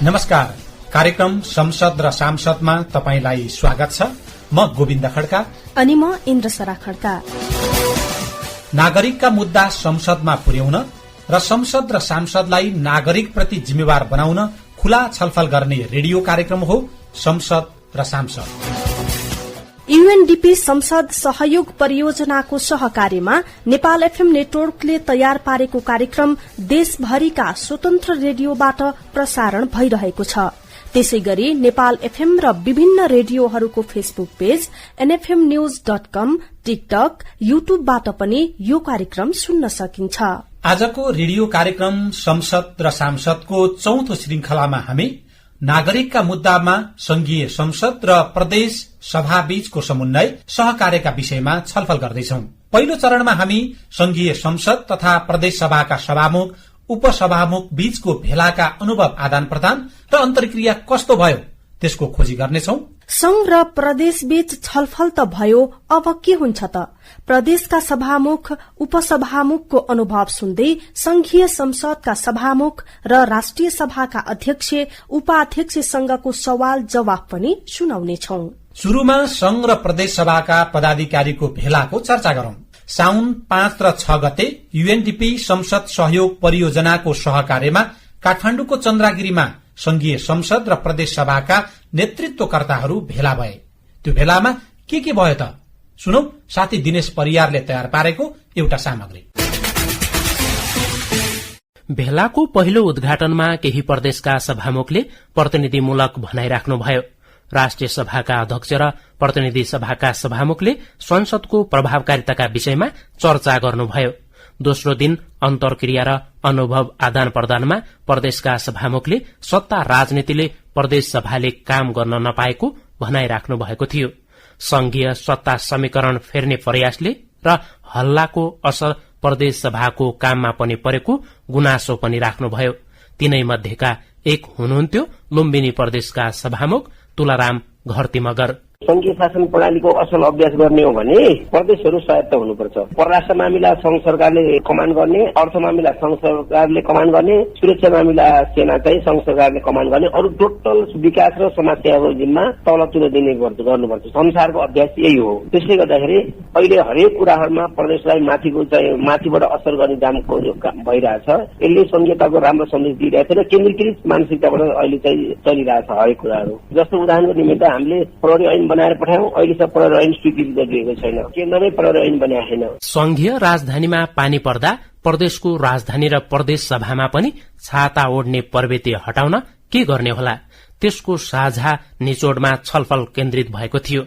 नमस्कार। कार्यक्रम संसद र सांसदमा तपाईंलाई स्वागत छ। म गोविन्द खड्का अनि म इन्द्रसरा खड्का। नागरिकका मुद्दा संसदमा पुर्याउन र संसद र सांसदलाई नागरिक प्रति जिम्मेवार बनाउन खुला छलफल गर्ने रेडियो कार्यक्रम हो संसद र सांसद। यूएनडीपी संसद सहयोग परियोजनाको सहकार्यमा नेपाल एफएम नेटवर्कले तयार पारेको कार्यक्रम देशभरिका स्वतन्त्र रेडियोबाट प्रसारण भइरहेको छ। त्यसैगरी नेपाल एफएम र विभिन्न रेडियोहरूको फेसबुक पेज nfmnews.com, टिकटक, युट्युबबाट पनि यो कार्यक्रम सुन्न सकिन्छ। आजको रेडियो कार्यक्रम संसद र सांसदको चौथो श्रृंखलामा हामी नागरिकका मुद्दामा संघीय संसद र प्रदेश सभा बीचको समन्वय सहकार्यका विषयमा छलफल गर्दैछौं। पहिलो चरणमा हामी संघीय संसद तथा प्रदेश सभाका सभामुख उपसभामुख बीचको भेलाका अनुभव आदान प्रदान र अन्तर्क्रिया कस्तो भयो त्यसको खोजी गर्नेछौं। संघ र प्रदेश बीच छलफल त भयो, अब के हुन्छ त? प्रदेशका सभामुख उपसभामुखको अनुभव सुन्दै संघीय संसदका सभामुख र राष्ट्रिय सभाका अध्यक्ष उपाध्यक्षसँगको सवाल जवाफ पनि सुनाउनेछौं। शुरूमा संघ र प्रदेश सभाका पदाधिकारीको भेलाको चर्चा गरौं। साउन 5 र 6 गते यूएनडीपी संसद सहयोग परियोजनाको सहकार्यमा काठमाडौँको चन्द्रागिरीमा संघीय संसद र प्रदेश सभाका नेतृत्वकर्ताहरू भेला भए। त्यो भेलामा के भयो त? सुनौ साथी दिनेश परियारले तयार पारेको एउटा सामग्री। भेलाको पहिलो उद्घाटनमा केही प्रदेशका सभामुखले प्रतिनिधिमूलक भनाई राख्नुभयो। राष्ट्रिय सभाका अध्यक्ष र प्रतिनिधि सभाका सभामुखले संसदको प्रभावकारिताका विषयमा चर्चा गर्नुभयो। दोस्रो दिन अन्तर्क्रिया र अनुभव आदान प्रदानमा प्रदेशका सभामुखले सत्ता राजनीतिले प्रदेश सभाले काम गर्न नपाएको भनाई राख्नु भएको थियो। संघीय सत्ता समीकरण फेर्ने प्रयासले र हल्लाको असर प्रदेश सभाको काममा पनि परेको गुनासो पनि राख्नुभयो। तीनै मध्येका एक हुनुहुन्थ्यो लुम्बिनी प्रदेशका सभामुख तुलाराम घरती मगर। संघीय शासन प्रणालीको असल अभ्यास गर्ने हो भने प्रदेशहरू स्वायत्त हुनुपर्छ। परराष्ट्र मामिला संघ सरकारले कमान्ड गर्ने, अर्थ मामिला संघ सरकारले कमान्ड गर्ने, सुरक्षा मामिला सेना चाहिँ संघ सरकारले कमान्ड गर्ने, अरू टोटल विकास र समाज सेवाको जिम्मा तलतिर दिने गर्नुपर्छ। संसारको अभ्यास यही हो। त्यसले गर्दाखेरि अहिले हरेक कुराहरूमा प्रदेशलाई माथिबाट असर गर्ने दामको भइरहेछ। यसले संघीयताको राम्रो सन्देश दिइरहेछ र केन्द्रीकृत मानसिकताबाट अहिले चाहिँ चलिरहेछ हरेक कुराहरू। जस्तो उदाहरणको निमित्त हामीले प्रहरी ऐन बनाएर पठायौं, अहिलेसम्म प्रहरी ऐन स्वीकृति गरिएको छैन, केन्द्रमै प्रहरी ऐन बनाएको छैन। संघीय राजधानीमा पानी पर्दा प्रदेशको राजधानी र प्रदेश सभामा पनि छाता ओढ्ने प्रवृत्ति हटाउन के गर्ने होला? त्यसको साझा निचोडमा छलफल केन्द्रित भएको थियो।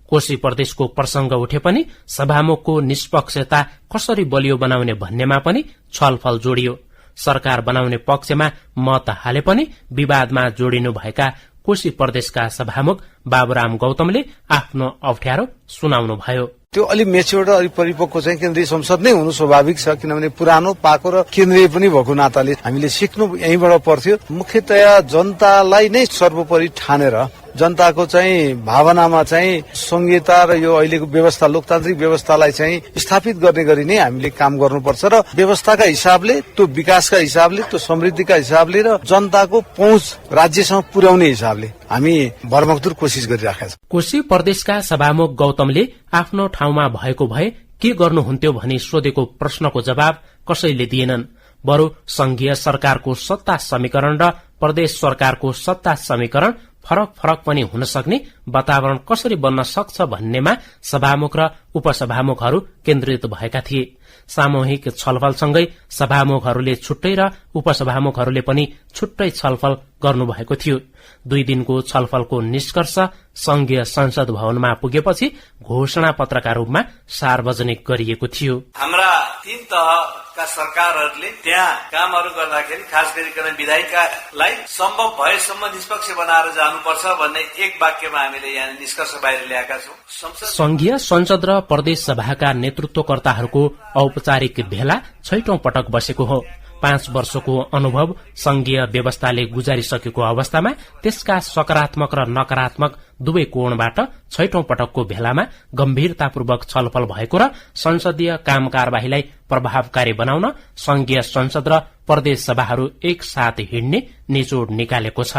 कोशी प्रदेशको प्रसंग उठे पनि सभामुखको निष्पक्षता कसरी बलियो बनाउने भन्नेमा पनि छलफल जोडियो। सरकार बनाउने पक्षमा मत हाले पनि विवादमा जोडिनु भएका कोशी प्रदेशका सभामुख बाबुराम गौतमले आफ्नो अप्ठ्यारो सुनाउनुभयो। त्यो अलि मेच्योर र अलि परिपक्व चाहिँ केन्द्रीय संसद नै हुनु स्वाभाविक छ, किनभने पुरानो पाको र केन्द्रीय पनि भएको नाताले हामीले सिक्नु यहीँबाट पर्थ्यो। मुख्यतया जनतालाई नै सर्वोपरि ठानेर जनताको चाहिँ भावनामा चाहिँ संहिता र यो अहिलेको व्यवस्था लोकतान्त्रिक व्यवस्थालाई चाहिँ स्थापित गर्ने गरी नै हामीले काम गर्नुपर्छ र व्यवस्थाका हिसाबले त्यो विकासका हिसाबले त्यो समृद्धिका हिसाबले र जनताको पहुँच राज्यसम्म पुर्याउने हिसाबले हामी भरमग्दुर कोसिस गरिराखेका छौं। कोशी प्रदेशका सभामुख गौतमले आफ्नो ठाउँमा भएको भए के गर्नुहुन्थ्यो भनी सोधेको प्रश्नको जवाब कसैले दिएनन्। बरु संघीय सरकारको सत्ता समीकरण र प्रदेश सरकारको सत्ता समीकरण फरक पनि हुन सक्ने वातावरण कसरी बन्न सक्छ भन्नेमा सभामुख र उपसभामुखहरू केन्द्रित भएका थिए। सामूहिक छलफलसँगै सभामुखहरूले छुट्टै र उपसभामुखहरूले पनि छुट्टै छलफल गर्नुभएको थियो। 2 दिनको छलफलको निष्कर्ष संघीय संसद भवनमा पुगेपछि घोषणा पत्रका रूपमा सार्वजनिक गरिएको थियो। हाम्रा 3 तहका सरकारहरूले त्यहाँ कामहरू गर्दाखेरि खास गरिकन विधायिकालाई सम्भव भएसम्म निष्पक्ष बनाएर जानुपर्छ भन्ने एक वाक्यमा हामीले यहाँ निष्कर्ष बाहिर ल्याएका छौं। संघीय संसद र प्रदेश सभाका नेतृत्वकर्ताहरूको औपचारिक भेला 6औं पटक बसेको हो। 5 वर्षको अनुभव संघीय व्यवस्थाले गुजारिसकेको अवस्थामा त्यसका सकारात्मक र नकारात्मक दुवै कोणबाट 6औं पटकको भेलामा गम्भीरतापूर्वक छलफल भएको र संसदीय काम कार्यवाहीलाई प्रभावकारी बनाउन संघीय संसद र प्रदेश सभाहरू एकसाथ हिँड्ने निचोड निकालेको छ।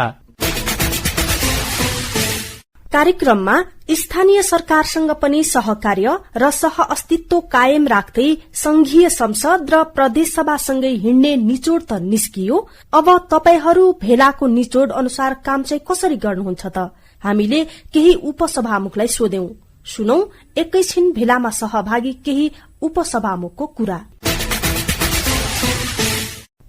कार्यक्रममा स्थानीय सरकारसँग पनि सहकार्य र सह अस्तित्व कायम राख्दै संघीय संसद र प्रदेशसभासँगै हिँड्ने निचोड त निस्कियो। अब तपाईहरू भेलाको निचोड अनुसार काम चाहिँ कसरी गर्नुहुन्छ त? हामीले केही उपसभामुखलाई सोध्यौं। सुनौ एकैछिन भेलामा सहभागी केही उपसभामुखको कुरा।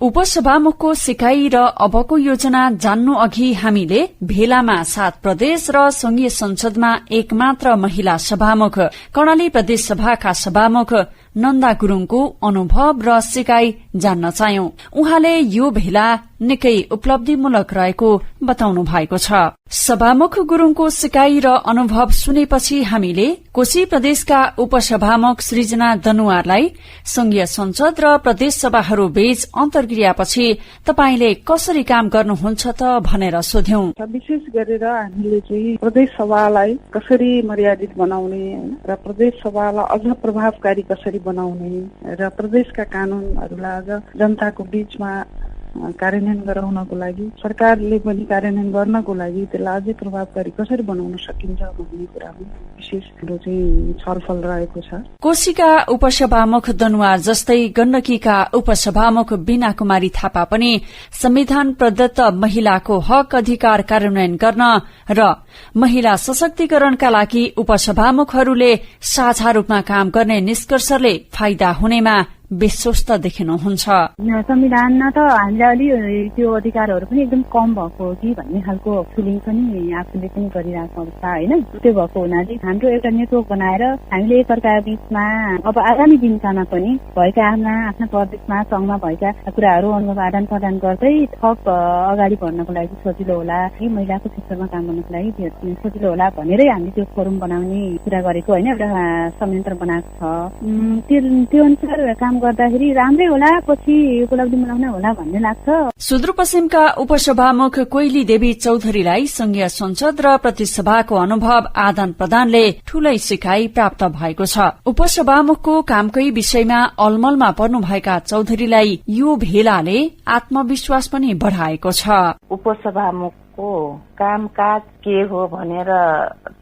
उपसभामुखको सिकाइ र अबको योजना जान्नु अघि हामीले भेलामा 7 प्रदेश र संघीय संसदमा एकमात्र महिला सभामुख कर्णाली प्रदेश सभाका सभामुख नन्दा गुरूङको अनुभव र सिकाइ जान्न चाह्यौं। उहाँले यो भेला निकै उपलब्धिमूलक रहेको बताउनु भएको छ। सभामुख गुरूङको सिकाइ र अनुभव सुनेपछि हामीले कोशी प्रदेशका उपसभामुख सृजना दनुवारलाई संघीय संसद र प्रदेश सभाहरू बीच अन्तर्क्रियापछि तपाईले कसरी काम गर्नुहुन्छ त भनेर सोध्यौं। विशेष गरेर हामीले चाहिँ प्रदेश सभालाई कसरी मर्यादित बनाउने र प्रदेश सभालाई अझ प्रभावकारी कसरी बनाउने र प्रदेशका कानूनहरूलाई अझ जनताको बीचमा कार्यान्वयन गराउनको लागि सरकारले पनि कार्यान्वयन गर्नको लागि त्यसलाई अझै प्रभावकारी कसरी बनाउन सकिन्छ भन्ने कुरामा विशेष चाहिँ छलफल रहेको छ। कोशीका उपसभामुख दनुवार जस्तै गण्डकीका उपसभामुख बीना कुमारी थापा पनि संविधान प्रदत्त महिलाको हक अधिकार कार्यान्वयन गर्न र महिला सशक्तिकरणका लागि उपसभामुखहरूले साझा रूपमा काम गर्ने निष्कर्षले फाइदा हुनेमा विश्वस्त देखिनुहुन्छ। संविधानमा त हामीले अलि त्यो अधिकारहरू पनि एकदम कम भएको हो कि भन्ने खालको फिलिङ पनि आफूले पनि गरिरहेको अवस्था होइन। त्यो भएको हुनाले हाम्रो एउटा नेटवर्क बनाएर हामीले एकअर्का बीचमा अब आगामी दिनकामा पनि भएका आफ्ना प्रदेशमा संघमा भएका कुराहरू अनुभव आदान प्रदान गर्दै थप अगाडि बढ्नको लागि सजिलो होला कि महिलाको क्षेत्रमा काम गर्नको लागि सजिलो होला भनेरै हामीले त्यो फोरम बनाउने कुरा गरेको होइन, एउटा संयन्त्र बनाएको छ। त्यो अनुसार काम गर्दाखेरि राम्रै होला, पछि उपलब्धि मिलाउन होला भन्ने लाग्छ। सुदूरपश्चिमका उपसभामुख कोइली देवी चौधरीलाई संघीय संसद र प्रतिसभाको अनुभव आदान प्रदानले ठूलै सिकाइ प्राप्त भएको छ। उपसभामुखको कामकै विषयमा अलमलमा पर्नुभएका चौधरीलाई यो भेलाले आत्मविश्वास पनि बढ़ाएको छ। उपसभामुखको कामकाज के हो भनेर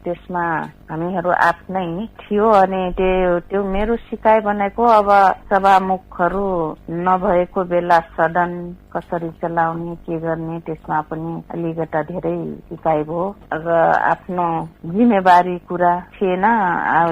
त्यसमा हामीहरू आफ्नै थियो अनि त्यो मेरो सिकाइ बनेको अब सभामुखहरू नभएको बेला सदन कसरी चलाउने के गर्ने त्यसमा पनि अलिकता धेरै सिकाइ भयो र आफ्नो जिम्मेवारी कुरा थिएन,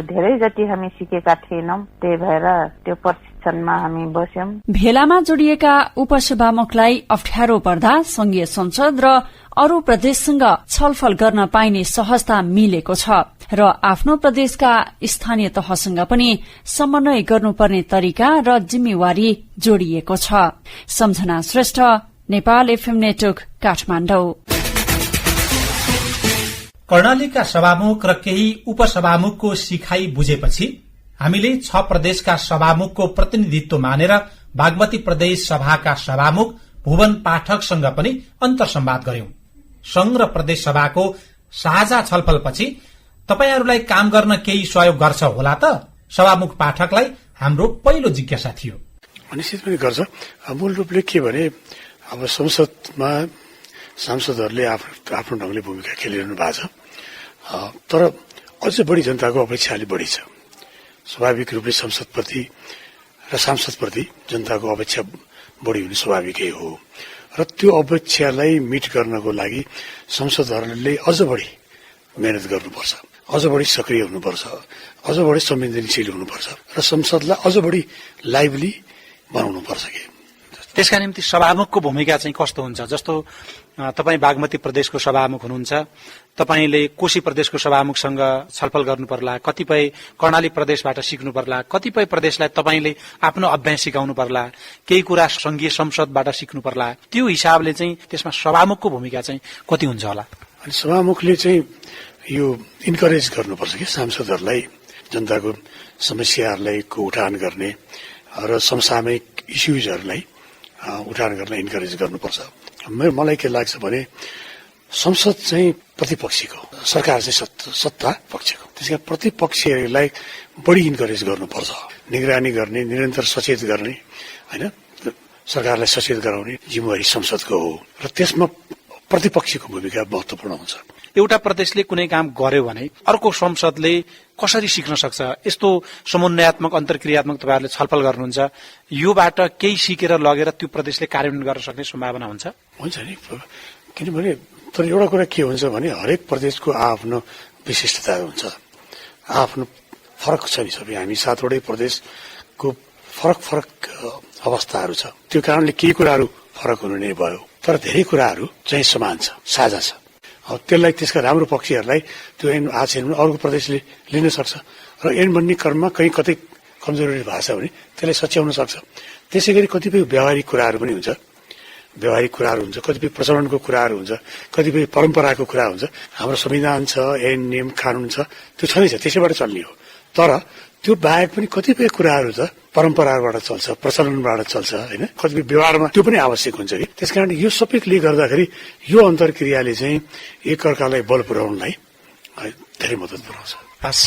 धेरै जति हामी सिकेका थिएनौं, त्यही भएर त्यो प्रशिक्षणमा हामी बस्यौं। भेलामा जोडिएका उपसभामुखलाई अप्ठ्यारो पर्दा संघीय संसद र अरू प्रदेशसँग छलफल गर्न पाइने सहजता मिलेको छ र आफ्नो प्रदेशका स्थानीय तहसँग पनि समन्वय गर्नुपर्ने तरिका र जिम्मेवारी जोडिएको छ। सम्झना श्रेष्ठ, नेपाल एफएम नेटवर्क, काठमाडौँ। कर्णालीका सभामुख र केही उपसभामुखको सिकाइ बुझेपछि हामीले 6 प्रदेशका सभामुखको प्रतिनिधित्व मानेर बागमती प्रदेश सभाका सभामुख भुवन पाठकसँग पनि अन्तर्संवाद गर्यौं। संघ र प्रदेश सभाको साझा छलफलपछि तपाईहरूलाई काम गर्न केही सहयोग गर्छ होला त? सभामुख पाठकलाई हाम्रो पहिलो जिज्ञासा थियो। निश्चित पनि गर्छ। मूल रूपले के भने अब संसदमा सांसदहरूले आफ्नो ढंगले भूमिका खेलिरहनु भएको छ, तर अझ बढी जनताको अपेक्षा अलि बढी छ। स्वाभाविक रूपले संसदप्रति र सांसदप्रति जनताको अपेक्षा बढी हुने स्वाभाविकै हो र त्यो अपेक्षालाई मिट गर्नको लागि संसदहरूले अझ बढी मेहनत गर्नुपर्छ, अझ बढी सक्रिय हुनुपर्छ, अझ बढी संवेदनशील हुनुपर्छ र संसदलाई अझ बढी लाइभली बनाउनुपर्छ। त्यसका निम्ति सभामुखको भूमिका चाहिँ कस्तो हुन्छ? जस्तो तपाई बागमती प्रदेशको सभामुख हुनुहुन्छ, तपाईले कोशी प्रदेशको सभामुखसँग छलफल गर्नु पर्ला, कतिपय कर्णाली प्रदेशबाट सिक्नु पर्ला, कतिपय प्रदेशलाई तपाईले आफ्नो अभ्यास सिकाउनु पर्ला, केही कुरा संघीय संसदबाट सिक्नु पर्ला। त्यो हिसाबले चाहिँ त्यसमा सभामुखको भूमिका चाहिँ कति हुन्छ होला? अनि सभामुखले चाहिँ यो इन्करेज गर्नुपर्छ कि सांसदहरूलाई जनताको समस्याहरूलाई उठान गर्ने र समसामयिक इस्युजहरूलाई उठान गर्न इन्करेज गर्नुपर्छ। मलाई के लाग्छ भने संसद चाहिँ प्रतिपक्षीको, सरकार चाहिँ सत्ता पक्षको, त्यसका प्रतिपक्षीहरूलाई बढी इन्करेज गर्नुपर्छ, निगरानी गर्ने, निरन्तर सचेत गर्ने, होइन, सरकारलाई सचेत गराउने जिम्मेवारी संसदको हो र त्यसमा प्रतिपक्षीको भूमिका महत्वपूर्ण हुन्छ। एउटा प्रदेशले कुनै काम गर्यो भने अर्को संसदले कसरी सिक्न सक्छ, यस्तो समन्वयात्मक अन्तर्क्रियात्मक तपाईँहरूले छलफल गर्नुहुन्छ, योबाट केही सिकेर लगेर त्यो प्रदेशले कार्यान्वयन गर्न सक्ने सम्भावना हुन्छ? हुन्छ नि, किनभने तर एउटा कुरा के हुन्छ भने हरेक प्रदेशको आफ्नो विशिष्टता हुन्छ, आफ्नो फरक छ नि। सबै हामी 7वटै प्रदेशको फरक फरक अवस्थाहरू छ, त्यो कारणले केही कुराहरू फरक हुनु नै भयो, तर धेरै कुराहरू चाहिँ समान छ, साझा छ। त्यसलाई त्यसका राम्रो पक्षहरूलाई त्यो ऐन आज छैन भने अर्को प्रदेशले लिन सक्छ र ऐन बन्ने क्रममा कहीँ कतै कमजोरी भएको छ भने त्यसलाई सच्याउन सक्छ। त्यसै गरी कतिपय व्यावहारिक कुराहरू पनि हुन्छ, कतिपय प्रचलनको कुराहरू हुन्छ, कतिपय परम्पराको कुरा हुन्छ। हाम्रो संविधान छ, ऐन नियम कानून छ, त्यो छँदैछ, त्यसैबाट चल्ने हो। तर त्यो बाहेक पनि कतिपय कुराहरू छ परम्पराबाट चल्छ, प्रचलनबाट चल्छ, होइन, कतिपय व्यवहारमा त्यो पनि आवश्यक हुन्छ कि। त्यसकारण यो सबैले गर्दाखेरि यो अन्तर्क्रियाले चाहिँ एकअर्कालाई बल पुर्याउनलाई धेरै मद्दत पुर्याउँछ।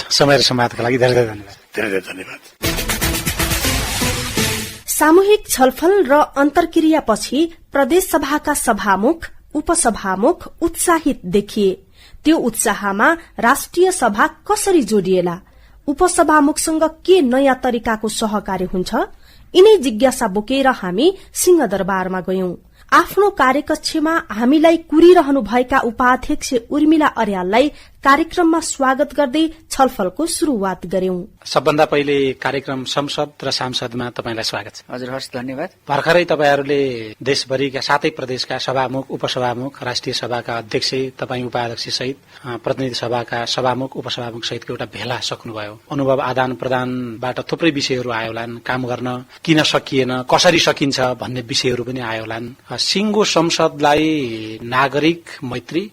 समय र संवादका लागि धेरै धेरै धन्यवाद। धेरै धेरै धन्यवाद। सामूहिक छलफल र अन्तर्क्रियापछि प्रदेश सभाका सभामुख, उपसभामुख उत्साहित देखिए। त्यो उत्साहमा राष्ट्रिय सभा कसरी जोडिएला, उपसभामुखसँग के नयाँ तरिकाको सहकार्य हुन्छ, यिनै जिज्ञासा बोकेर हामी सिंहदरबारमा गयौं। आफ्नो कार्यकक्षमा हामीलाई कुरिरहनु भएका उपाध्यक्ष उर्मिला अर्याललाई कार्यक्रममा स्वागत गर्दै छलफलको शुरूआत गर्यौं। सबभन्दा पहिले कार्यक्रम संसद र सांसदमा तपाईलाई स्वागत छ। हजुर, हस्, धन्यवाद। भर्खरै तपाईहरूले देशभरिका 7 प्रदेशका सभामुख, उपसभामुख, राष्ट्रिय सभाका अध्यक्ष, तपाईँ उपाध्यक्ष सहित प्रतिनिधि सभाका सभामुख, उपसभामुख सहितको एउटा भेला सक्नुभयो। अनुभव आदान प्रदानबाट थुप्रै विषयहरू आयो होलान्, काम गर्न किन सकिएन, कसरी सकिन्छ भन्ने विषयहरू पनि आयो होलान्। सिङ्गो संसदलाई नागरिक मैत्री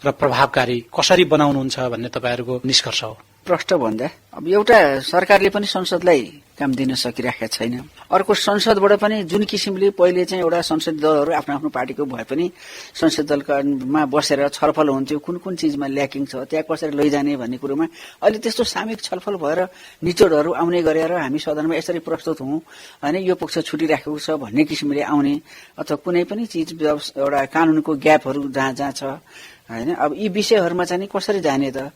र प्रभावकारी कसरी बनाउनुहुन्छ भन्ने तपाईहरूको निष्कर्ष हो? प्रश्न भन्दा अब एउटा सरकारले पनि संसदलाई काम दिन सकिराखेका छैन, अर्को संसदबाट पनि जुन किसिमले पहिले चाहिँ एउटा संसदीय दलहरू आफ्नो आफ्नो पार्टीको भए पनि संसदीय दलमा बसेर छलफल हुन्थ्यो, कुन कुन चिजमा ल्याकिङ छ, त्यहाँ कसरी लैजाने भन्ने कुरोमा अहिले त्यस्तो सामूहिक छलफल भएर निचोडहरू आउने गरेर हामी सदनमा यसरी प्रस्तुत हौं होइन, यो पक्ष छुटिराखेको छ भन्ने किसिमले आउने, अथवा कुनै पनि चिज एउटा कानूनको ग्यापहरू जहाँ जहाँ छ होइन, अब यी विषयहरूमा चाहिँ कसरी जाने त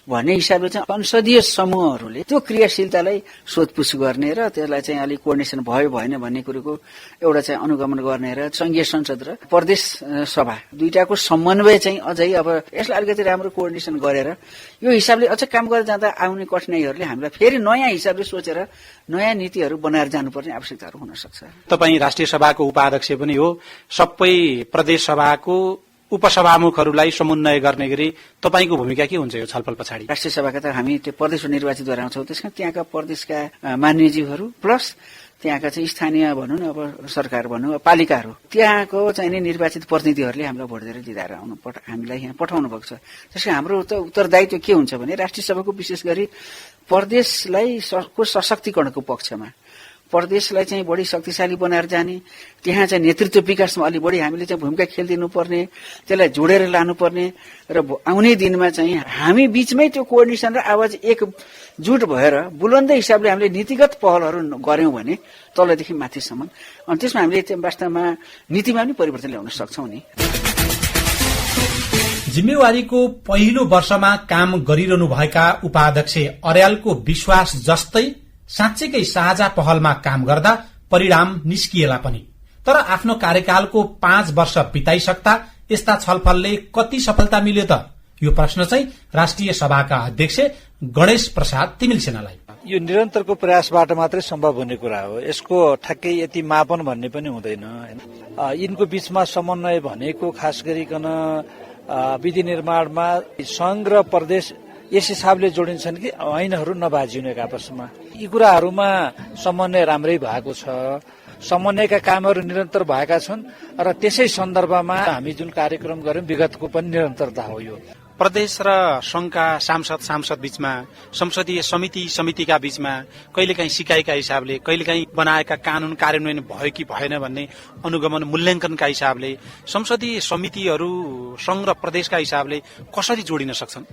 भन्ने हिसाबले चाहिँ संसदीय समूहहरूले त्यो क्रियाशीलतालाई सोधपुछ गर्ने र त्यसलाई चाहिँ अलिक कोअर्डिनेसन भयो भएन भन्ने कुरोको एउटा चाहिँ अनुगमन गर्ने र संघीय संसद र प्रदेश सभा दुईटाको समन्वय चाहिँ अझै अब यसलाई अलिकति राम्रो कोअर्डिनेसन गरेर यो हिसाबले अझ काम गरेर जाँदा आउने कठिनाइहरूले हामीलाई फेरि नयाँ हिसाबले सोचेर नयाँ नीतिहरू बनाएर जानुपर्ने आवश्यकताहरू हुन सक्छ। तपाईँ राष्ट्रिय सभाको उपाध्यक्ष पनि हो, सबै प्रदेश सभाको उपसभामुखहरूलाई समन्वय गर्ने गरी तपाईको भूमिका के हुन्छ यो छलफल पछाडि? राष्ट्रिय सभाका त हामी त्यो प्रदेश निर्वाचित गरेर आउँछौँ, त्यसमा त्यहाँका प्रदेशका मान्यज्यूहरू प्लस त्यहाँका चाहिँ स्थानीय भनौँ न, अब सरकार भनौँ, पालिकाहरू, त्यहाँको चाहिँ निर्वाचित प्रतिनिधिहरूले हामीलाई भोट दिएर दिँदाएर हामीलाई यहाँ पठाउनु भएको छ। त्यसको हाम्रो त उत्तरदायित्व के हुन्छ भने राष्ट्रिय सभाको विशेष गरी प्रदेशलाई को सशक्तिकरणको पक्षमा प्रदेशलाई चाहिँ बढी शक्तिशाली बनाएर जाने, त्यहाँ चाहिँ नेतृत्व विकासमा अलि बढी हामीले चाहिँ भूमिका खेलिदिनु पर्ने, त्यसलाई जोडेर लानुपर्ने र आउने दिनमा चाहिँ हामी बीचमै त्यो कोअर्डिनेसन र आवाज एकजुट भएर बुलन्द हिसाबले हामीले नीतिगत पहलहरू गर्यौं भने तलदेखि माथिसम्म, अनि त्यसमा हामीले वास्तवमा नीतिमा पनि परिवर्तन ल्याउन सक्छौं नि। जिम्मेवारीको पहिलो वर्षमा काम गरिरहनु भएका उपाध्यक्ष अर्यालको विश्वास जस्तै साँच्चैकै साझा पहलमा काम गर्दा परिणाम निस्किएला पनि। तर आफ्नो कार्यकालको 5 वर्ष बिताइसक्दा यस्ता छलफलले कति सफलता मिल्यो त? यो प्रश्न चाहिँ राष्ट्रिय सभाका अध्यक्ष गणेश प्रसाद तिमिल सेनालाई। यो निरन्तरको प्रयासबाट मात्रै सम्भव हुने कुरा हो, यसको ठ्याक्कै यति मापन भन्ने पनि हुँदैन। यिनको बीचमा समन्वय भनेको खास गरिकन विधि निर्माणमा संघ र प्रदेश यस हिसाबले जोडिन्छन् कि ऐनहरू नबाजिउन् एक आपसमा। यी कुराहरूमा समन्वय राम्रै भएको छ, समन्वयका कामहरू निरन्तर भएका छन् र त्यसै सन्दर्भमा हामी जुन कार्यक्रम गर्यौं विगतको पनि निरन्तरता हो। यो प्रदेश र संघका सांसद बीचमा, संसदीय समितिका बीचमा कहिलेकाहीँ सिकाइका हिसाबले, कहिलेकाहीँ बनाएका कानून कार्यान्वयन भयो कि भएन भन्ने अनुगमन मूल्याङ्कनका हिसाबले संसदीय समितिहरू संघ र प्रदेशका हिसाबले कसरी जोडिन सक्छन्?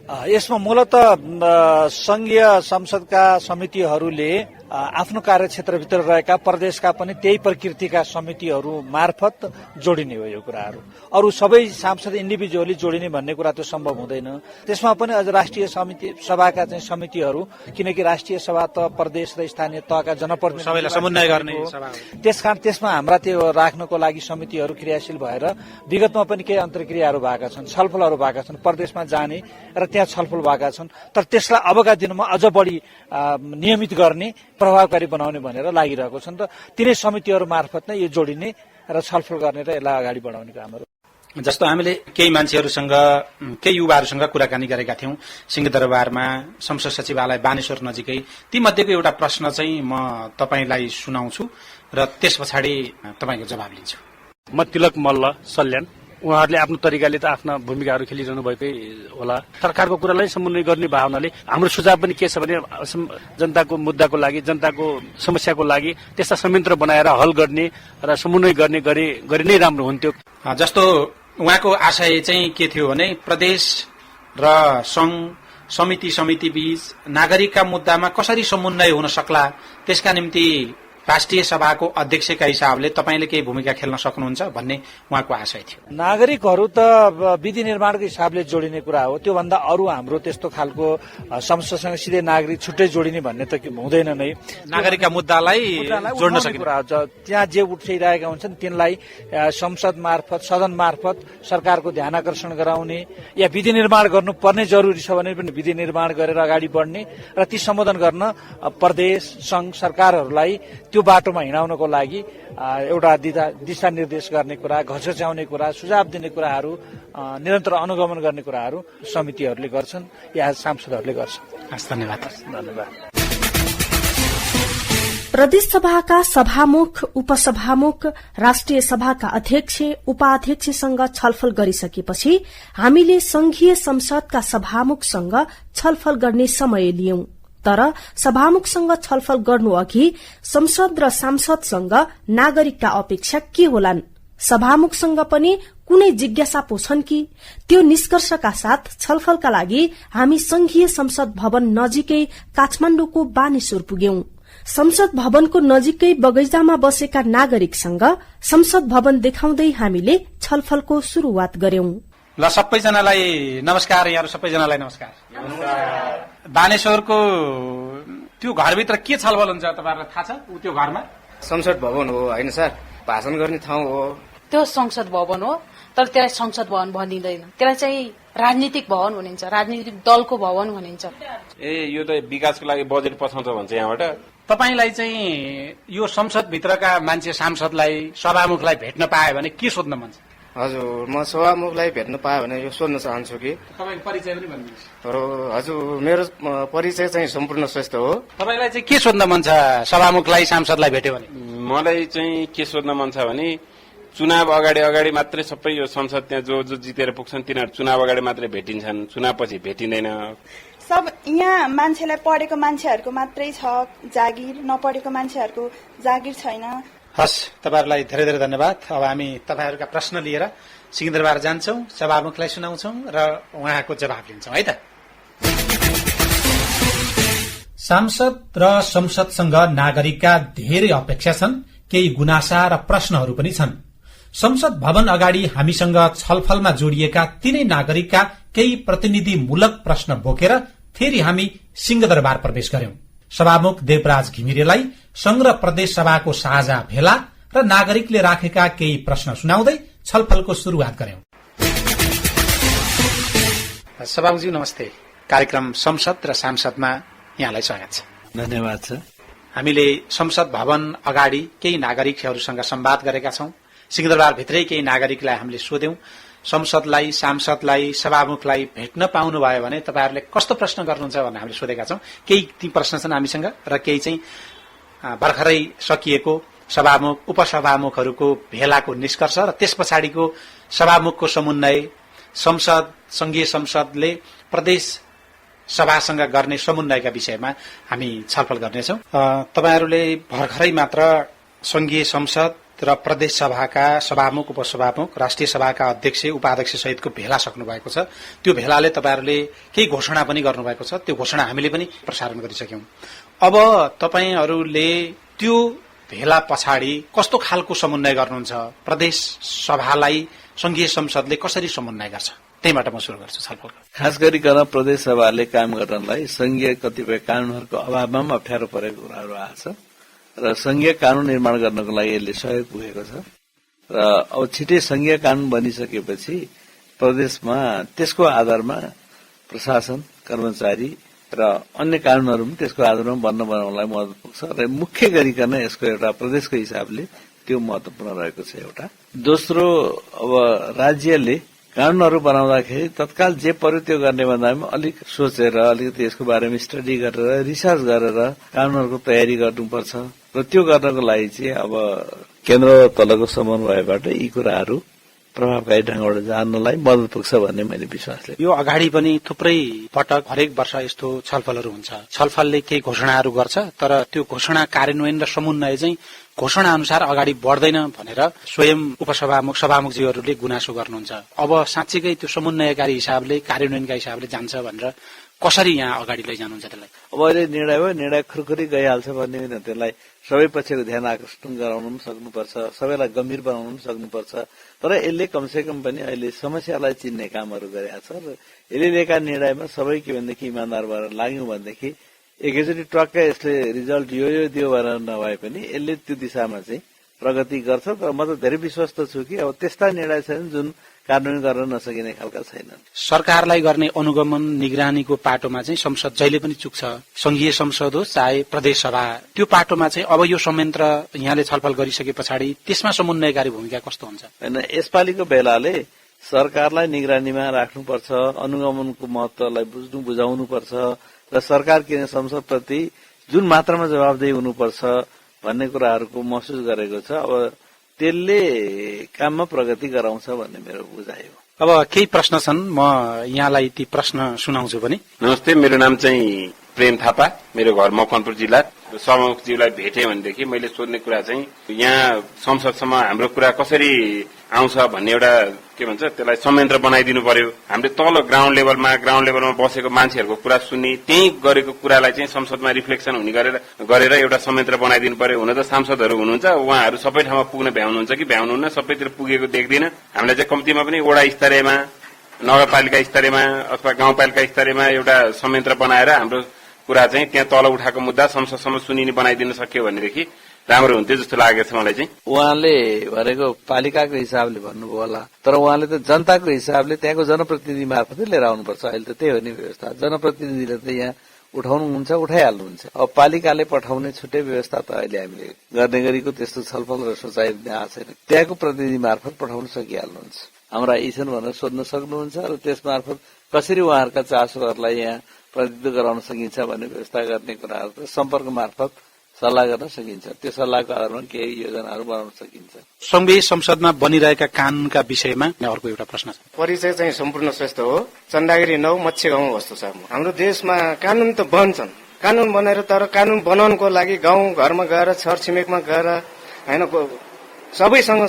यसमा मूलत संघीय संसदका समितिहरूले आफ्नो कार्यक्षेत्रभित्र रहेका प्रदेशका पनि त्यही प्रकृतिका समितिहरू मार्फत जोडिने हो यो कुराहरू। अरू सबै सांसद इन्डिभिजुअली जोडिने भन्ने कुरा त्यो सम्भव हुँदैन। त्यसमा पनि अझ राष्ट्रिय सभाका चाहिँ समितिहरू, किनकि राष्ट्रिय सभा त प्रदेश र स्थानीय तहका जनप्रतिनिधि सबैलाई समन्वय गर्ने त्यसकारण त्यसमा हाम्रा त्यो राख्नको लागि समितिहरू क्रियाशील भएर विगतमा पनि केही अन्तर्क्रियाहरू भएका छन्, छलफलहरू भएका छन्, प्रदेशमा जाने र त्यहाँ छलफल भएका छन्। तर त्यसलाई अबका दिनमा अझ बढी नियमित गर्ने, प्रभावकारी बनाउने भनेर लागिरहेको छन् र तिनै समितिहरू मार्फत नै यो जोडिने र छलफल गर्ने र यसलाई अगाडि बढाउने कामहरू। जस्तो हामीले केही मान्छेहरूसँग, केही युवाहरूसँग कुराकानी गरेका थियौं सिंहदरबारमा, संसद सचिवालय बानेश्वर नजिकै। ती मध्येको एउटा प्रश्न चाहिँ म तपाईलाई सुनाउँछु र त्यस पछाडि तपाईको जवाब लिन्छु। म तिलक मल्ल सल्यान। उहाँहरूले आफ्नो तरिकाले त आफ्ना भूमिकाहरू खेलिरहनु भएकै होला। सरकारको कुरालाई समन्वय गर्ने भावनाले हाम्रो सुझाव पनि के छ भने जनताको मुद्दाको लागि, जनताको समस्याको लागि त्यस्ता संयन्त्र बनाएर हल गर्ने र समन्वय गर्ने गरे नै राम्रो हुन्थ्यो। जस्तो उहाँको आशय चाहिँ के थियो भने प्रदेश र संघ समिति बीच नागरिकका मुद्दामा कसरी समन्वय हुन सक्ला, त्यसका निम्ति राष्ट्रिय सभाको अध्यक्षका हिसाबले तपाईले केही भूमिका खेल्न सक्नुहुन्छ भन्ने उहाँको आशय थियो। नागरिकहरू त विधि निर्माणको हिसाबले जोडिने कुरा हो, त्योभन्दा अरू हाम्रो त्यस्तो खालको संसदसँग सिधै नागरिक छुट्टै जोडिने भन्ने त हुँदैन नै। नागरिकका मुद्दालाई जोड्न सकिने कुरा हो। त्यहाँ जे उठाइरहेका हुन्छन् तिनलाई संसद मार्फत, सदन मार्फत सरकारको ध्यान आकर्षण गराउने या विधि निर्माण गर्नुपर्ने जरुरी छ भने पनि विधि निर्माण गरेर अगाडि बढ्ने र ती सम्बोधन गर्न प्रदेश, संघ सरकारहरूलाई त्यो बाटोमा हिँडाउनको लागि एउटा दिशा निर्देश गर्ने कुरा, घचघच्याउने कुरा, सुझाव दिने कुराहरू, निरन्तर अनुगमन गर्ने कुराहरू समितिहरूले गर्छन् या सांसदहरूले गर्छन्। धन्यवाद। प्रदेश सभाका सभामुख, उपसभामुख, राष्ट्रिय सभाका अध्यक्ष, उपाध्यक्षसँग छलफल गरिसकेपछि हामीले संघीय संसदका सभामुखसँग छलफल गर्ने समय लियौं। तर सभामुखसँग छलफल गर्नु अघि संसद र सांसदसँग नागरिकका अपेक्षा के होलान्? सभामुखसँग पनि कुनै जिज्ञासा पोछन् कि? त्यो निष्कर्षका साथ छलफलका लागि हामी संघीय संसद भवन नजिकै काठमाण्डुको बानेश्वर पुग्यौं। संसद भवनको नजिकै बगैंचामा बसेका नागरिकसँग संसद भवन देखाउँदै हामीले छलफलको शुरूआत गर्यौं। ल सबैजनालाई नमस्कार। यहाँहरु सबैजनालाई नमस्कार। बानेश्वरको त्यो घरभित्र के छलफल हुन्छ तपाईहरुलाई थाहा छ? त्यो घरमा संसद भवन हो हैन सर, भाषण गर्ने ठाउँ हो। त्यो संसद भवन हो, तर त्यसलाई संसद भवन भनिँदैन, त्यसलाई चाहिँ राजनीतिक भवन भनिन्छ, राजनीतिक दलको भवन भनिन्छ। यो त विकासको लागि बजेट पठाउँछ भन्छ यहाँबाट। तपाईलाई चाहिँ यो संसद भित्रका मान्छे, सांसदलाई, सभामुखलाई भेट्न पाए भने के सोध्न मन छ? हजुर, म सभामुखलाई भेट्न पाएँ भने यो सोध्न चाहन्छु कि तपाईको परिचय पनि भन्नुहुन्छ। हजुर, मेरो परिचय चाहिँ सम्पूर्ण श्रेष्ठ हो। तपाईलाई चाहिँ के सोध्न मन छ सभामुखलाई, सांसदलाई भेट्यो भने? मलाई चाहिँ के सोध्न मन छ भने चुनाव अगाडि मात्रै सबै यो संसद त्यहाँ जो जितेर पुग्छन् तिनीहरू चुनाव अगाडि मात्रै भेटिन्छन्, चुनावपछि भेटिँदैन। सब यहाँ मान्छेलाई पढेको मान्छेहरूको मात्रै छ जागिर, नपढेको मान्छेहरूको जागिर छैन। हस्, तपाईहरुलाई धेरै धेरै धन्यवाद। अब हामी तपाईहरुका प्रश्न लिएर सिंहदरबार जान्छौं, सभामुखलाई सुनाउँछौं र उहाँको जवाब लिन्छौं है त। सांसद र संसदसँग नागरिकका धेरै अपेक्षा छन्, केही गुनासा र प्रश्नहरू पनि छन्। संसद भवन अगाडि हामीसँग छलफलमा जोडिएका तीनै नागरिकका केही प्रतिनिधिमूलक प्रश्न बोकेर फेरि हामी सिंहदरबार प्रवेश गर्यौं। सभामुख देवराज घिमिरेलाई संघ र प्रदेश सभाको साझा भेला र नागरिकले राखेका केही प्रश्न सुनाउँदै छलफलको शुरूआत गर्यौं। सभामुखजी नमस्ते। कार्यक्रम संसद र सांसदमा यहाँलाई स्वागत छ। धन्यवाद छ। हामीले संसद भवन अगाडि केही नागरिकहरूसँग संवाद गरेका छौं। सिंहदरबार भित्रै केही नागरिकलाई हामीले सोध्यौं, संसदलाई, सांसदलाई, सभामुखलाई भेट्न पाउनु भयो भने तपाईहरुले कस्तो प्रश्न गर्नुहुन्छ भनेर हामीले सोधेका छौं। केही ती प्रश्न छन् हामीसँग र केही चाहिँ भर्खरै सकिएको सभामुख, उपसभामुखहरूको भेलाको निष्कर्ष र त्यस पछाडिको सभामुखको समन्वय, संसद संघीय संसदले प्रदेश सभासँग गर्ने समन्वयका विषयमा हामी छलफल गर्नेछौँ। तपाईहरूले भर्खरै मात्र संघीय संसद र प्रदेश सभाका सभामुख उपसभामुख राष्ट्रिय सभाका अध्यक्ष उपाध्यक्ष सहितको भेला सक्नु भएको छ। त्यो भेलाले तपाईहरूले केही घोषणा पनि गर्नुभएको छ। त्यो घोषणा हामीले पनि प्रसारण गरिसक्यौं। अब तपाईहरूले त्यो भेला पछाडि कस्तो खालको समन्वय गर्नुहुन्छ, प्रदेश सभालाई संघीय संसदले कसरी समन्वय गर्छ, त्यहीबाट म सुरु गर्छु छलफल। खास गरिकन प्रदेश सभाले काम गर्नलाई संघीय कतिपय कानूनहरूको अभावमा पनि अप्ठ्यारो परेको कुराहरू आएको छ र संघीय कानून निर्माण गर्नको लागि यसले सहयोग पुगेको छ र अब छिटै संघीय कानून बनिसकेपछि प्रदेशमा त्यसको आधारमा प्रशासन कर्मचारी र अन्य कानूनहरू पनि त्यसको आधारमा बनाउनलाई मद्दत पुग्छ र मुख्य गरिकन यसको एउटा प्रदेशको हिसाबले त्यो महत्वपूर्ण रहेको छ। एउटा दोस्रो, अब राज्यले कानूनहरू बनाउँदाखेरि तत्काल जे पर्यो त्यो गर्ने भन्दामा अलिक सोचेर अलिकति यसको बारेमा स्टडी गरेर रिसर्च गरेर कानूनहरूको तयारी गर्नुपर्छ र त्यो गर्नको लागि चाहिँ अब केन्द्र तलको समन्वयबाट यी कुराहरू प्रभावकारी ढंगबाट जान्नलाई मद्दत पुग्छ भन्ने मैले विश्वास लिएँ। यो अगाडि पनि थुप्रै पटक हरेक वर्ष यस्तो छलफलहरू हुन्छ। छलफलले केही घोषणाहरू गर्छ, तर त्यो घोषणा कार्यान्वयन र समन्वय चाहिँ घोषणा अनुसार अगाडि बढ्दैन भनेर स्वयं उपसभामुख सभामुखजीहरूले गुनासो गर्नुहुन्छ। अब साँच्चीकै त्यो समन्वयकारी हिसाबले कार्यान्वयनका हिसाबले जान्छ भनेर कसरी यहाँ अगाडि लैजानुहुन्छ त्यसलाई? अब अहिले निर्णय हो, निर्णय खुरखुरी गइहाल्छ भन्ने होइन। त्यसलाई सबै पक्षको ध्यान आकर्षण गराउन पनि सक्नुपर्छ, सबैलाई गम्भीर बनाउन पनि सक्नुपर्छ। तर यसले कमसेकम पनि अहिले समस्यालाई चिन्ने कामहरू गरेका छ र यसले लिएका निर्णयमा सबै के भनेदेखि इमान्दार भएर लाग्यौं भनेदेखि एकैचोटि टक्कै यसले रिजल्ट यो दियो भनेर नभए पनि यसले त्यो दिशामा चाहिँ प्रगति गर्छ। तर म त धेरै विश्वस्त छु कि अब त्यस्ता निर्णय छैनन् जुन कार्यान्वयन गर्न नसकिने खालका छैनन्। सरकारलाई गर्ने अनुगमन निगरानीको पाटोमा चाहिँ संसद जहिले पनि चुक्छ, संघीय संसद होस् चाहे प्रदेश सभा, त्यो पाटोमा चाहिँ अब यो संयन्त्र यहाँले छलफल गरिसके पछाडि त्यसमा समन्वयकारी भूमिका कस्तो हुन्छ? होइन, यसपालिको बेलाले सरकारलाई निगरानीमा राख्नुपर्छ, अनुगमनको महत्वलाई बुझाउनुपर्छ र सरकार किन संसदप्रति जुन मात्रामा जवाबदेही हुनुपर्छ भन्ने कुराहरूको महसुस गरेको छ। अब त्यसले काममा प्रगति गराउँछ भन्ने मेरो बुझाइ हो। अब केही प्रश्न छन्, म यहाँलाई ती प्रश्न सुनाउँछु पनि। नमस्ते, मेरो नाम चाहिँ प्रेम थापा, मेरो घर मकवानपुर जिल्ला। सभामुखज्यूलाई भेटे भनेदेखि मैले सोध्ने कुरा चाहिँ यहाँ संसदसम्म हाम्रो कुरा कसरी आउँछ भन्ने एउटा के भन्छ त्यसलाई संयन्त्र बनाइदिनु पर्यो। हामीले तल ग्राउन्ड लेभलमा बसेको मान्छेहरूको कुरा सुन्ने, त्यही गरेको कुरालाई चाहिँ संसदमा रिफ्लेक्सन हुने गरेर एउटा संयन्त्र बनाइदिनु पर्यो। हुन त सांसदहरू हुनुहुन्छ, उहाँहरू सबै ठाउँमा पुग्न भ्याउनुहुन्छ कि भ्याउनुहुन्न, सबैतिर पुगेको देख्दिन। हामीलाई चाहिँ कम्तीमा पनि वडा स्तरीयमा, नगरपालिका स्तरीयमा अथवा गाउँपालिका स्तरीयमा एउटा संयन्त्र बनाएर हाम्रो कुरा चाहिँ त्यहाँ तल उठाएको मुद्दा संसदसम्म सुनिने बनाइदिन सक्यो भनेदेखि राम्रो हुन्थ्यो जस्तो लागेको छ मलाई चाहिँ। उहाँले भनेको पालिकाको हिसाबले भन्नुभयो होला, तर उहाँले त जनताको हिसाबले त्यहाँको जनप्रतिनिधि मार्फतै लिएर आउनुपर्छ। अहिले त त्यही हो नि व्यवस्था। जनप्रतिनिधिले त यहाँ उठाउनुहुन्छ, उठाइहाल्नुहुन्छ। अब पालिकाले पठाउने छुट्टै व्यवस्था त अहिले हामीले गर्ने गरेको त्यस्तो छलफल र सोचाइ आएको छैन। त्यहाँको प्रतिनिधि मार्फत पठाउन सकिहाल्नुहुन्छ। हाम्रा यी छन् भनेर सोध्न सक्नुहुन्छ र त्यस मार्फत कसरी उहाँहरूका चासोहरूलाई यहाँ प्रतिनिधित्व गराउन सकिन्छ भन्ने व्यवस्था गर्ने कुराहरू त सम्पर्क मार्फत सल्लाह गर्न सकिन्छ। त्यो सल्लाहको आधारमा केही योजनाहरू बनाउन सकिन्छ। संघीय संसदमा बनिरहेका कानूनका विषयमा अर्को एउटा प्रश्न छ। परिचय चाहिँ सम्पूर्ण श्रेष्ठ हो, चन्दागिरी 9 मत्स्य गाउँ वस्तु छ। हाम्रो देशमा कानून त बन्छन्, कानून बनाएर तर कानून बनाउनको लागि गाउँ घरमा गएर छरछिमेकमा गएर होइन सबैसँग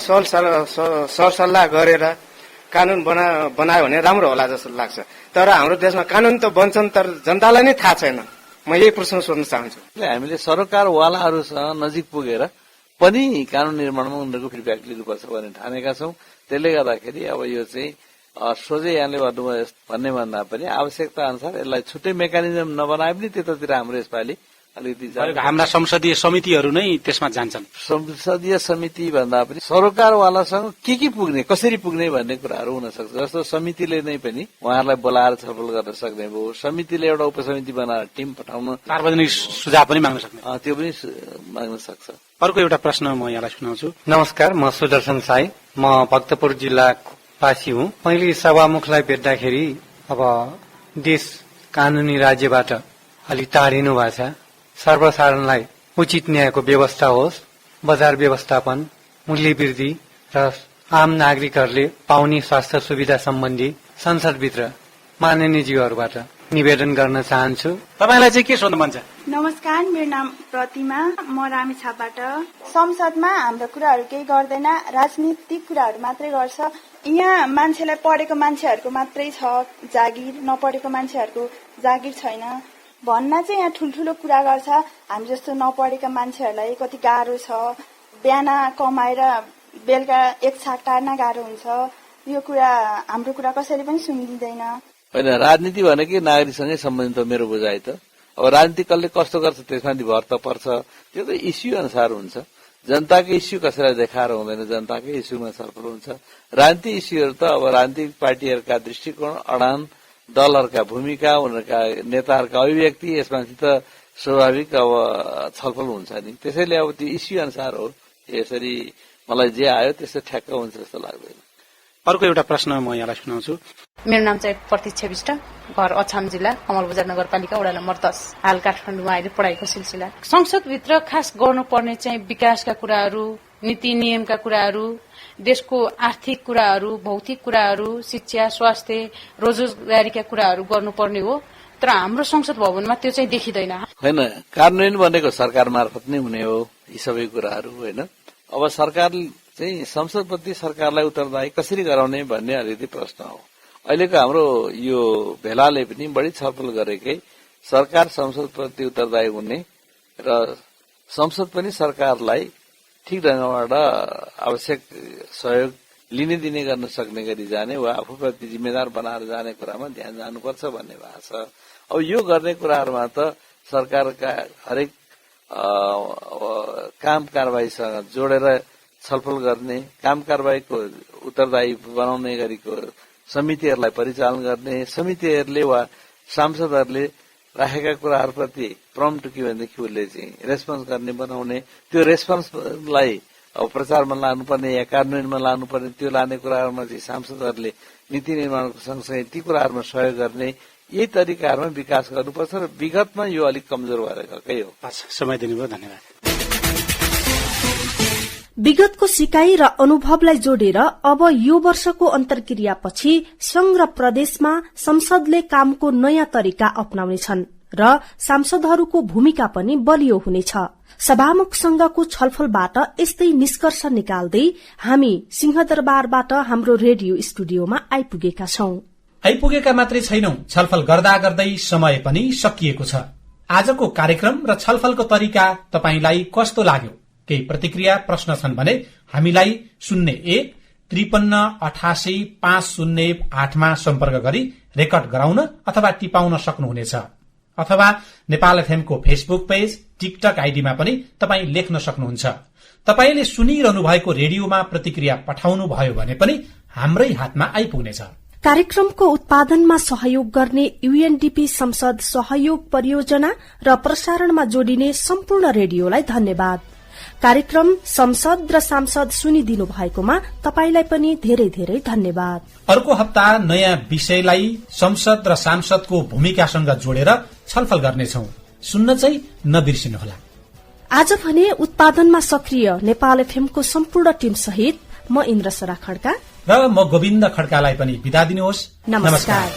सरसल्लाह गरेर कानून बनायो भने राम्रो होला जस्तो लाग्छ। तर हाम्रो देशमा कानून त बन्छन् तर जनतालाई नै थाहा छैन। म यही प्रश्न सोध्न चाहन्छु। हामीले सरकारवालाहरूसँग नजिक पुगेर पनि कानून निर्माणमा उनीहरूको फिडब्याक लिनुपर्छ भन्ने ठानेका छौं। त्यसले गर्दाखेरि अब यो चाहिँ सोझै यहाँले भन्नुभयो भन्ने भन्दा पनि आवश्यकता अनुसार यसलाई छुट्टै मेकानिजम नबनाए पनि त्यतातिर हाम्रो यसपालि अलिकति हाम्रा संसदीय समितिहरू नै त्यसमा जान्छन्। संसदीय समिति भन्दा पनि सरकारवालासँग के पुग्ने, कसरी पुग्ने भन्ने कुराहरू हुन सक्छ। जस्तो समितिले नै पनि उहाँहरूलाई बोलाएर छलफल गर्न सक्ने भयो, समितिले एउटा उपसमिति बनाएर टिम पठाउन, सार्वजनिक सुझाव पनि माग्न सक्ने, त्यो पनि माग्न सक्छ। अर्को एउटा प्रश्न म यहाँलाई सुनाउँछु। नमस्कार, म सुदर्शन साई, म भक्तपुर जिल्लावासी हुँ। मैले सभामुखलाई भेट्दाखेरि अब देश कानूनी राज्यबाट अलि टाढिनु भएको छ। सर्वसाधारणलाई उचित न्यायको व्यवस्था होस्, बजार व्यवस्थापन, मूल्य वृद्धि र आम नागरिकहरूले पाउने स्वास्थ्य सुविधा सम्बन्धी संसदभित्र माननीयज्यूहरूबाट निवेदन गर्न चाहन्छु। तपाईलाई चाहिँ के सोध्नु मन छ? नमस्कार, मेरो नाम प्रतिमा, म रामेछापबाट। संसदमा हाम्रो कुराहरू केही गर्दैन, राजनीतिक कुराहरू मात्रै गर्छ। यहाँ मान्छेलाई पढेको मान्छेहरूको मात्रै छ जागिर, नपढेको मान्छेहरूको जागिर छैन भन्न चाहिँ यहाँ ठुल्ठुलो कुरा गर्छ। हामी जस्तो नपढेका मान्छेहरूलाई कति गाह्रो छ, बिहान कमाएर बेलुका एक छाक टार्न गाह्रो हुन्छ। यो कुरा हाम्रो कुरा कसैले पनि सुनिदिँदैन। होइन, राजनीति भनेकै नागरिकसँगै सम्बन्धित हो मेरो बुझाइ त। अब राजनीति कसले कस्तो गर्छ त्यसमा भर त पर्छ, त्यो त इस्यु अनुसार हुन्छ। जनताको इस्यु कसैलाई देखाएर हुँदैन, जनताकै इस्युमा छलफल हुन्छ। राजनीतिक इस्युहरू त अब राजनीतिक पार्टीहरूका दृष्टिकोण, अडान, दलहरूका भूमिका, उनीहरूका नेताहरूका अभिव्यक्ति, यसमाथि त स्वाभाविक अब छलफल हुन्छ नि। त्यसैले अब त्यो इस्यु अनुसार हो। यसरी मलाई जे आयो त्यस्तो ठ्याक्क हुन्छ जस्तो लाग्दैन। अर्को एउटा प्रश्न म यहाँलाई सुनाउँछु। मेरो नाम चाहिँ प्रतीक्षा विष्ट, घर अछाम जिल्ला, कमलबजार नगरपालिका, वडा नम्बर 10, हाल काठमाडौँमा अहिले पढाइको सिलसिला। संसदभित्र खास गर्नुपर्ने चाहिँ विकासका कुराहरू, नीति नियमका कुराहरू, देशको आर्थिक कुराहरू, भौतिक कुराहरू, शिक्षा, स्वास्थ्य, रोजगारीका कुराहरू गर्नुपर्ने हो। तर हाम्रो संसद भवनमा त्यो चाहिँ देखिँदैन। होइन, कार्यान्वयन भनेको सरकार मार्फत नै हुने हो यी सबै कुराहरू। होइन, अब सरकार चाहिँ संसदप्रति सरकारलाई उत्तरदायी कसरी गराउने भन्ने अलिकति प्रश्न हो। अहिलेको हाम्रो यो भेलाले पनि बढी छलफल गरेकै सरकार संसदप्रति उत्तरदायी हुने र संसद पनि सरकारलाई ठिक ढंगबाट आवश्यक सहयोग लिने दिने गर्न सक्ने गरी जाने वा आफूप्रति जिम्मेदार बनाएर जाने कुरामा ध्यान जानुपर्छ भन्ने भएको छ। अब यो गर्ने कुराहरूमा त सरकारका हरेक काम कारवाहीसँग जोडेर छलफल गर्ने, काम कारवाहीको उत्तरदायी बनाउने गरीको समितिहरूलाई परिचालन गर्ने, समितिहरूले वा सांसदहरूले राखेका कुराहरूप्रति प्रम्प्ट के भनेदेखि उसले चाहिँ रेस्पोन्स गर्ने बनाउने, त्यो रेस्पोन्सलाई अब प्रचारमा लानुपर्ने या कार्यान्वयनमा लानुपर्ने, त्यो लाने कुराहरूमा चाहिँ सांसदहरूले नीति निर्माणको सँगसँगै ती कुराहरूमा सहयोग गर्ने, यही तरिकाहरूमा विकास गर्नुपर्छ र विगतमा यो अलिक कमजोर भएर गएकै हो। समय दिनुभयो, धन्यवाद। विगतको सिकाइ र अनुभवलाई जोडेर अब यो वर्षको अन्तर्क्रियापछि संघ र प्रदेशमा संसदले कामको नयाँ तरिका अपनाउनेछन् र सांसदहरूको भूमिका पनि बलियो हुनेछ। सभामुख संघको छलफलबाट यस्तै निष्कर्ष निकाल्दै हामी सिंहदरबारबाट हाम्रो रेडियो स्टुडियोमा आइपुगेका छौं। आइपुगेका मात्रै छैनौं, छलफल गर्दा गर्दै समय पनि सकिएको छ। आजको कार्यक्रम र छलफलको तरिका तपाईलाई कस्तो लाग्यो? केही प्रतिक्रिया प्रश्न छन् भने हामीलाई 01-53-88-508 मा सम्पर्क गरी रेकर्ड गराउन अथवा टिपाउन सक्नुहुनेछ। अथवा नेपाल एफएमको फेसबुक पेज, टिकटक आइडीमा पनि तपाई लेख्न सक्नुहुन्छ। तपाईले सुनिरहनु भएको रेडियोमा प्रतिक्रिया पठाउनु भयो भने पनि हाम्रै हातमा आइपुग्नेछ। कार्यक्रमको उत्पादनमा सहयोग गर्ने यूएनडीपी संसद सहयोग परियोजना र प्रसारणमा जोडिने सम्पूर्ण रेडियोलाई धन्यवाद। कार्यक्रम संसद र सांसद सुनिदिनु भएकोमा तपाईलाई पनि धेरै धेरै धन्यवाद। अर्को हप्ता नयाँ विषयलाई संसद र सांसदको भूमिकासँग जोडेर छलफल गर्नेछौं। सुन्न चाहिँ नबिर्सिनुहोला। आज भने उत्पादनमा सक्रिय नेपाल एफएमको सम्पूर्ण टिम सहित म इन्द्रसरा खड्का र म गोविन्द खड्कालाई पनि बिदा दिनुहोस्। नमस्कार।